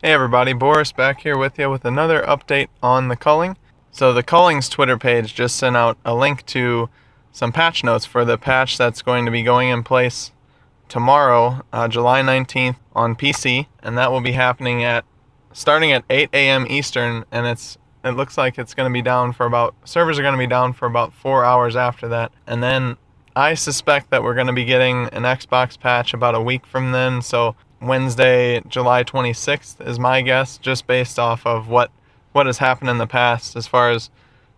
Hey everybody, Boris back here with you with another update on the Culling. So the Culling's Twitter page just sent out a link to some patch notes for the patch that's going to be going in place tomorrow, July 19th on PC, and that will be happening starting at 8 a.m. Eastern, and it looks like it's going to be down for servers are going to be down for about 4 hours after that. And then I suspect that we're going to be getting an Xbox patch about a week from then, so Wednesday, July 26th is my guess, just based off of what has happened in the past as far as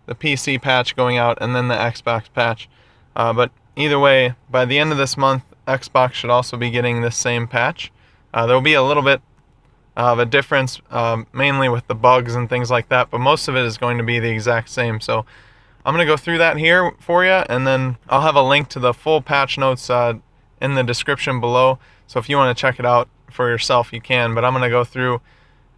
the PC patch going out and then the Xbox patch. But either way, by the end of this month, Xbox should also be getting this same patch. There will be a little bit of a difference, mainly with the bugs and things like that, but most of it is going to be the exact same. So I'm going to go through that here for you, and then I'll have a link to the full patch notes in the description below. So if you want to check it out for yourself, you can. But I'm going to go through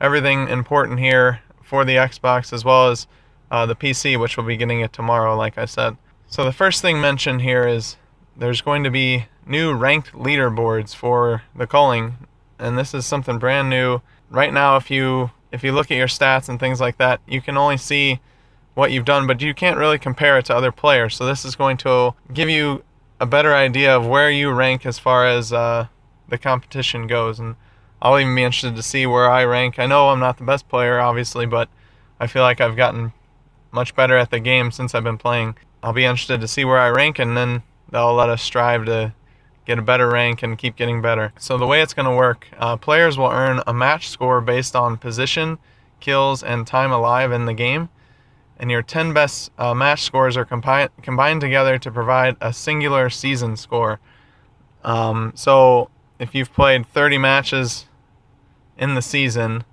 everything important here for the Xbox as well as the PC, which will be getting it tomorrow, like I said. So the first thing mentioned here is there's going to be new ranked leaderboards for the Culling, and this is something brand new. Right now, if you look at your stats and things like that, you can only see what you've done, but you can't really compare it to other players. So this is going to give you a better idea of where you rank as far as the competition goes, and I'll even be interested to see where I rank. I know I'm not the best player, obviously, but I feel like I've gotten much better at the game since I've been playing. I'll be interested to see where I rank, and then they'll let us strive to get a better rank and keep getting better. So the way it's going to work, players will earn a match score based on position, kills, and time alive in the game, and your 10 best match scores are combined together to provide a singular season score. So if you've played 30 matches in the season,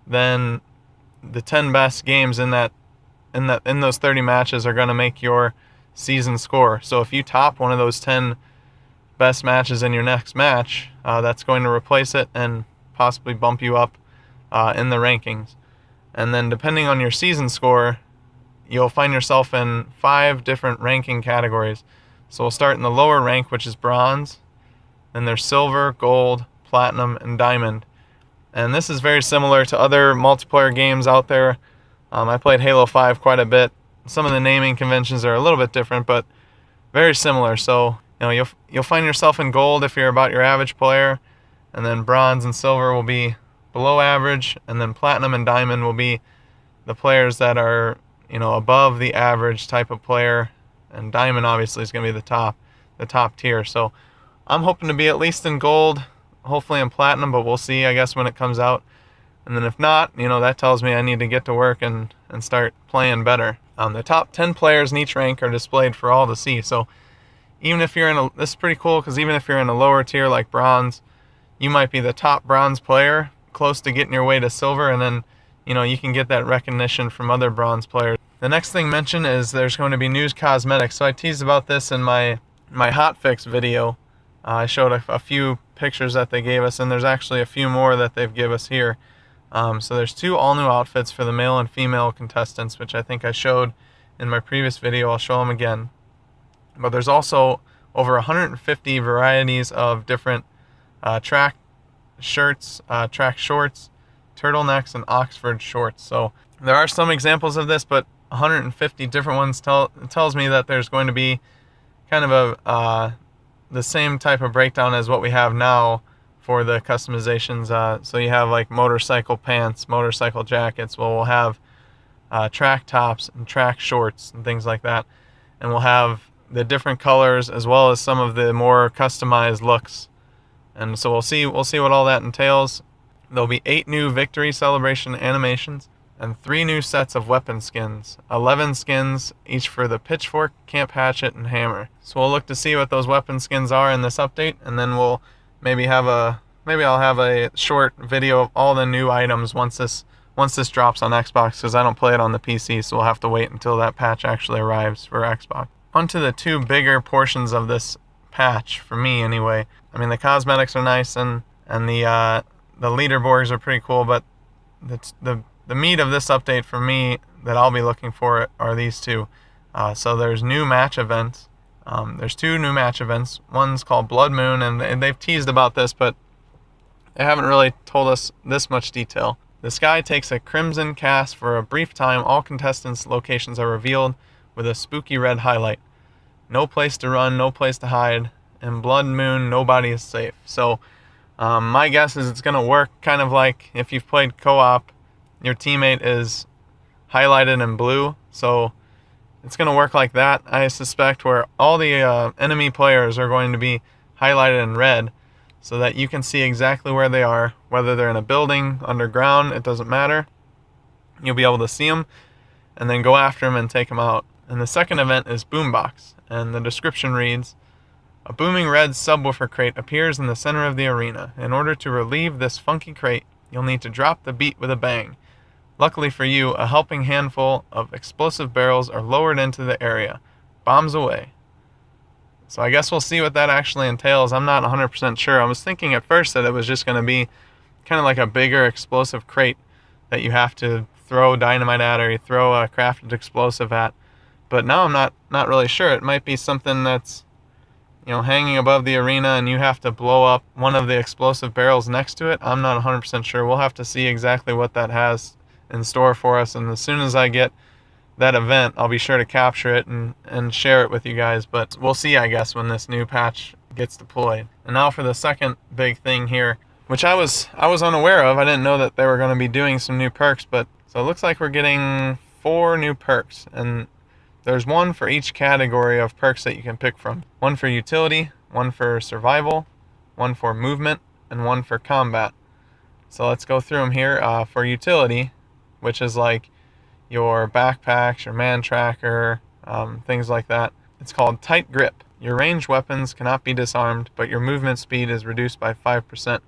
then the 10 best games in those 30 matches are going to make your season score. So if you top one of those 10 best matches in your next match, that's going to replace it and possibly bump you up in the rankings. And then depending on your season score, you'll find yourself in 5 different ranking categories. So we'll start in the lower rank, which is bronze. Then there's silver, gold, platinum, and diamond. And this is very similar to other multiplayer games out there. I played Halo 5 quite a bit. Some of the naming conventions are a little bit different, but very similar. So you'll find yourself in gold if you're about your average player, and then bronze and silver will be below average, and then platinum and diamond will be the players that are above the average type of player, and diamond obviously is going to be the top tier. So I'm hoping to be at least in gold, hopefully in platinum, but we'll see, I guess, when it comes out. And then if not, that tells me I need to get to work and start playing better. The top 10 players in each rank are displayed for all to see. So even if you're this is pretty cool, because even if you're in a lower tier like bronze, you might be the top bronze player, close to getting your way to silver, and then you can get that recognition from other bronze players. The next thing mentioned is there's going to be new cosmetics. So I teased about this in my hotfix video. I showed a few pictures that they gave us, and there's actually a few more that they've given us here. So there's 2 all-new outfits for the male and female contestants, which I think I showed in my previous video. I'll show them again. But there's also over 150 varieties of different track shirts, track shorts, turtlenecks, and Oxford shorts. So there are some examples of this, but 150 different ones tells me that there's going to be kind of the same type of breakdown as what we have now for the customizations. So you have like motorcycle pants, motorcycle jackets. Well, we'll have track tops and track shorts and things like that. And we'll have the different colors as well as some of the more customized looks. And so we'll see what all that entails. There'll be 8 new victory celebration animations and 3 new sets of weapon skins. 11 skins, each for the pitchfork, camp hatchet, and hammer. So we'll look to see what those weapon skins are in this update, and then we'll maybe I'll have a short video of all the new items once this drops on Xbox, because I don't play it on the PC, so we'll have to wait until that patch actually arrives for Xbox. Onto the 2 bigger portions of this patch, for me anyway. I mean, the cosmetics are nice, and the leaderboards are pretty cool, but the meat of this update for me that I'll be looking for are these 2. So there's new match events. There's 2 new match events. One's called Blood Moon, and they've teased about this, but they haven't really told us this much detail. The sky takes a crimson cast for a brief time. All contestants' locations are revealed with a spooky red highlight. No place to run, no place to hide, and blood moon, nobody is safe. So my guess is it's going to work kind of like if you've played co-op, your teammate is highlighted in blue, so it's going to work like that, I suspect, where all the enemy players are going to be highlighted in red so that you can see exactly where they are, whether they're in a building, underground, it doesn't matter. You'll be able to see them and then go after them and take them out. And the second event is Boombox, and the description reads, a booming red subwoofer crate appears in the center of the arena. In order to relieve this funky crate, you'll need to drop the beat with a bang. Luckily for you, a helping handful of explosive barrels are lowered into the area. Bombs away. So I guess we'll see what that actually entails. I'm not 100% sure. I was thinking at first that it was just going to be kind of like a bigger explosive crate that you have to throw dynamite at or you throw a crafted explosive at. But now I'm not really sure. It might be something that's, you know, hanging above the arena and you have to blow up one of the explosive barrels next to it. I'm not 100% sure. We'll have to see exactly what that has in store for us, and as soon as I get that event, I'll be sure to capture it and share it with you guys. But we'll see, I guess, when this new patch gets deployed. And now for the second big thing here, which I was unaware of. I didn't know that they were going to be doing some new perks, but so it looks like we're getting 4 new perks, and there's one for each category of perks that you can pick from. One for utility, one for survival, one for movement, and one for combat. So let's go through them here. For utility, which is like your backpacks, your man tracker, things like that. It's called Tight Grip. Your ranged weapons cannot be disarmed, but your movement speed is reduced by 5%.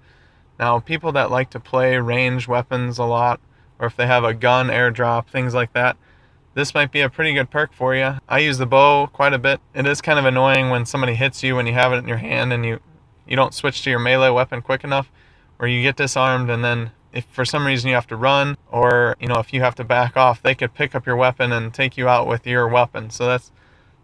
Now, people that like to play ranged weapons a lot, or if they have a gun airdrop, things like that, this might be a pretty good perk for you. I use the bow quite a bit. It is kind of annoying when somebody hits you when you have it in your hand and you don't switch to your melee weapon quick enough, or you get disarmed, and then if for some reason you have to run, or if you have to back off, they could pick up your weapon and take you out with your weapon. So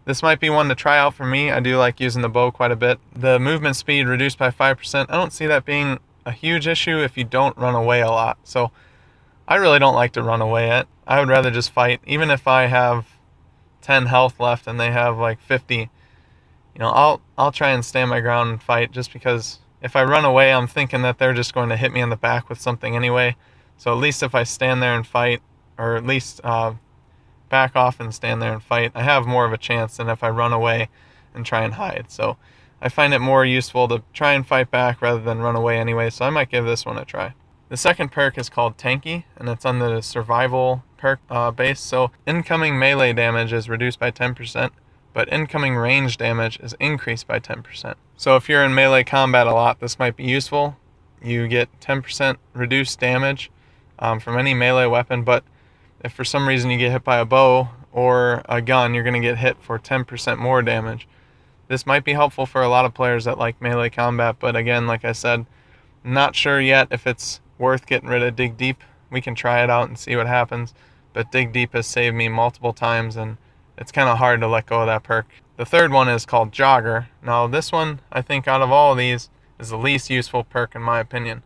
this might be one to try out for me. I do like using the bow quite a bit. The movement speed reduced by 5%. I don't see that being a huge issue if you don't run away a lot. So I really don't like to run away. I would rather just fight. Even if I have 10 health left and they have like 50, I'll try and stand my ground and fight, just because if I run away, I'm thinking that they're just going to hit me in the back with something anyway. So at least if I stand there and fight, or at least back off and stand there and fight, I have more of a chance than if I run away and try and hide. So I find it more useful to try and fight back rather than run away anyway, so I might give this one a try. The second perk is called Tanky, and it's on the survival perk base. So incoming melee damage is reduced by 10%, but incoming range damage is increased by 10%. So if you're in melee combat a lot, this might be useful. You get 10% reduced damage from any melee weapon, but if for some reason you get hit by a bow or a gun, you're going to get hit for 10% more damage. This might be helpful for a lot of players that like melee combat, but again, like I said, not sure yet if it's worth getting rid of Dig Deep. We can try it out and see what happens, but Dig Deep has saved me multiple times, and it's kind of hard to let go of that perk. The third one is called Jogger. Now this one, I think out of all of these, is the least useful perk in my opinion.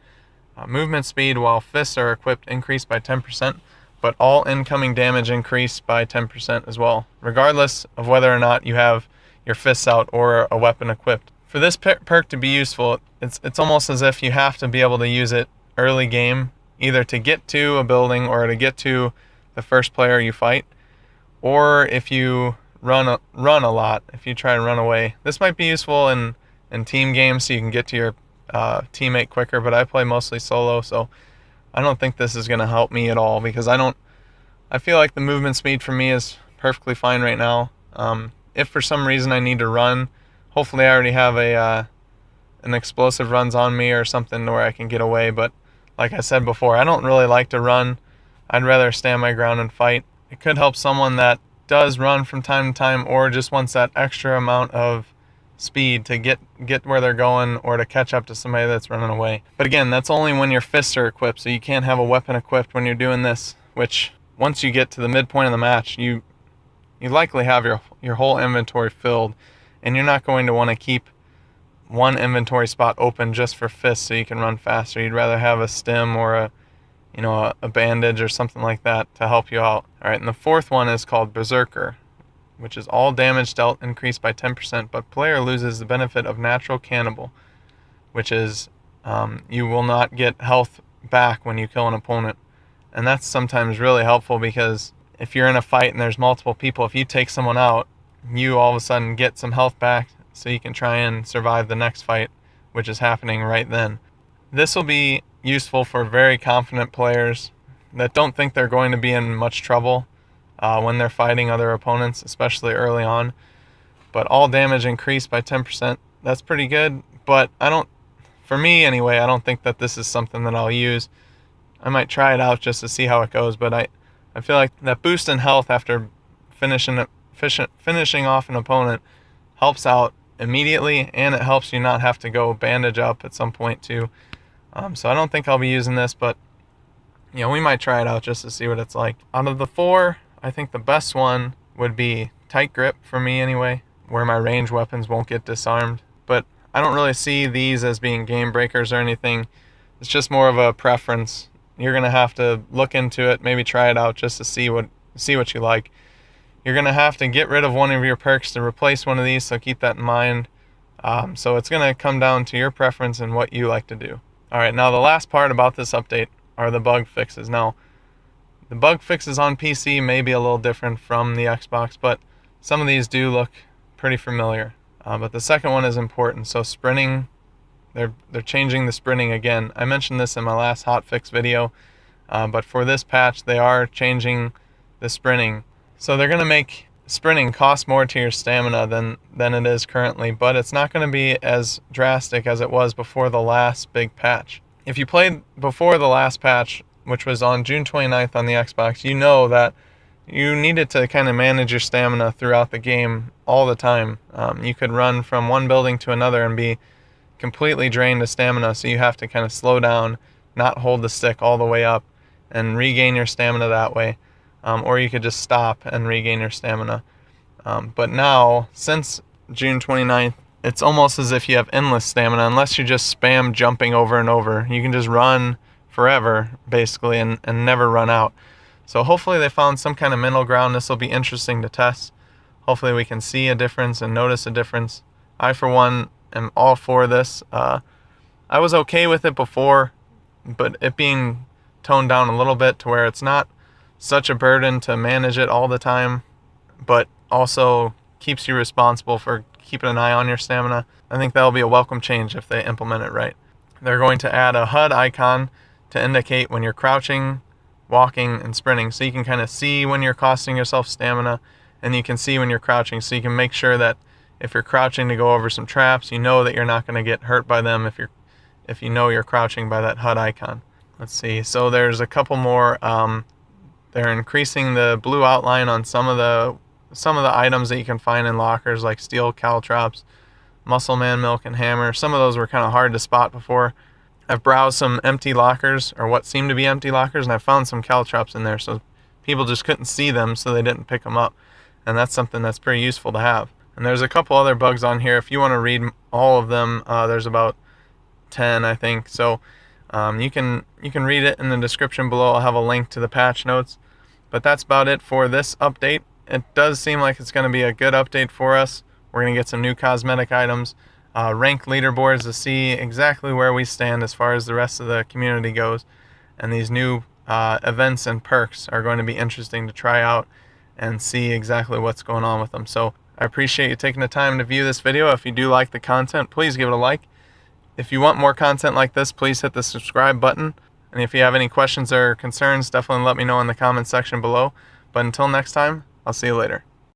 Movement speed while fists are equipped increased by 10%, but all incoming damage increased by 10% as well, regardless of whether or not you have your fists out or a weapon equipped. For this perk to be useful, it's almost as if you have to be able to use it early game, either to get to a building or to get to the first player you fight, or if you run a lot, if you try to run away. This might be useful in team games so you can get to your teammate quicker, but I play mostly solo, so I don't think this is going to help me at all, because I feel like the movement speed for me is perfectly fine right now. If for some reason I need to run, hopefully I already have an explosive runs on me or something where I can get away, but like I said before, I don't really like to run. I'd rather stand my ground and fight. It could help someone that does run from time to time, or just wants that extra amount of speed to get where they're going, or to catch up to somebody that's running away. But again, that's only when your fists are equipped, so you can't have a weapon equipped when you're doing this, which once you get to the midpoint of the match, you likely have your whole inventory filled, and you're not going to want to keep one inventory spot open just for fists so you can run faster. You'd rather have a stim or a bandage or something like that to help you out. Alright, and the fourth one is called Berserker, which is all damage dealt increased by 10%, but player loses the benefit of natural cannibal, which is you will not get health back when you kill an opponent. And that's sometimes really helpful because if you're in a fight and there's multiple people, if you take someone out, you all of a sudden get some health back so you can try and survive the next fight, which is happening right then. This will be useful for very confident players that don't think they're going to be in much trouble when they're fighting other opponents, especially early on. But all damage increased by 10%. That's pretty good, but for me anyway, I don't think that this is something that I'll use. I might try it out just to see how it goes, but I feel like that boost in health after finishing off an opponent helps out immediately, and it helps you not have to go bandage up at some point too. So I don't think I'll be using this, but we might try it out just to see what it's like. Out of the four, I think the best one would be tight grip for me anyway, where my range weapons won't get disarmed. But I don't really see these as being game breakers or anything. It's just more of a preference. You're gonna have to look into it, maybe try it out just to see what you like. You're gonna have to get rid of one of your perks to replace one of these, so keep that in mind. So it's gonna come down to your preference and what you like to do. Alright, now the last part about this update are the bug fixes. Now, the bug fixes on PC may be a little different from the Xbox, but some of these do look pretty familiar. But the second one is important. So sprinting, they're changing the sprinting again. I mentioned this in my last hotfix video, but for this patch they are changing the sprinting. So they're going to make sprinting cost more to your stamina than it is currently, but it's not going to be as drastic as it was before the last big patch. If you played before the last patch, which was on June 29th on the Xbox, you know that you needed to kind of manage your stamina throughout the game all the time. You could run from one building to another and be completely drained of stamina, so you have to kind of slow down, not hold the stick all the way up, and regain your stamina that way. Or you could just stop and regain your stamina. But now, since June 29th, it's almost as if you have endless stamina, unless you just spam jumping over and over. You can just run forever, basically, and never run out. So hopefully they found some kind of middle ground. This will be interesting to test. Hopefully we can see a difference and notice a difference. I, for one, am all for this. I was okay with it before, but it being toned down a little bit to where it's not such a burden to manage it all the time, but also keeps you responsible for keeping an eye on your stamina. I think that'll be a welcome change if they implement it right. They're going to add a HUD icon to indicate when you're crouching, walking, and sprinting, so you can kind of see when you're costing yourself stamina, and you can see when you're crouching, so you can make sure that if you're crouching to go over some traps, you know that you're not going to get hurt by them if you know you're crouching by that HUD icon. Let's see, so there's a couple more. They're increasing the blue outline on some of the items that you can find in lockers, like steel caltrops, muscle man milk, and hammer. Some of those were kind of hard to spot before. I've browsed some empty lockers, or what seemed to be empty lockers, and I found some caltrops in there, so people just couldn't see them, so they didn't pick them up. And that's something that's pretty useful to have. And there's a couple other bugs on here. If you want to read all of them, there's about 10, I think. So you can read it in the description below. I'll have a link to the patch notes. But that's about it for this update. It does seem like it's going to be a good update for us. We're going to get some new cosmetic items, rank leaderboards to see exactly where we stand as far as the rest of the community goes. And these new events and perks are going to be interesting to try out and see exactly what's going on with them. So I appreciate you taking the time to view this video. If you do like the content, please give it a like. If you want more content like this, please hit the subscribe button. And if you have any questions or concerns, definitely let me know in the comments section below. But until next time, I'll see you later.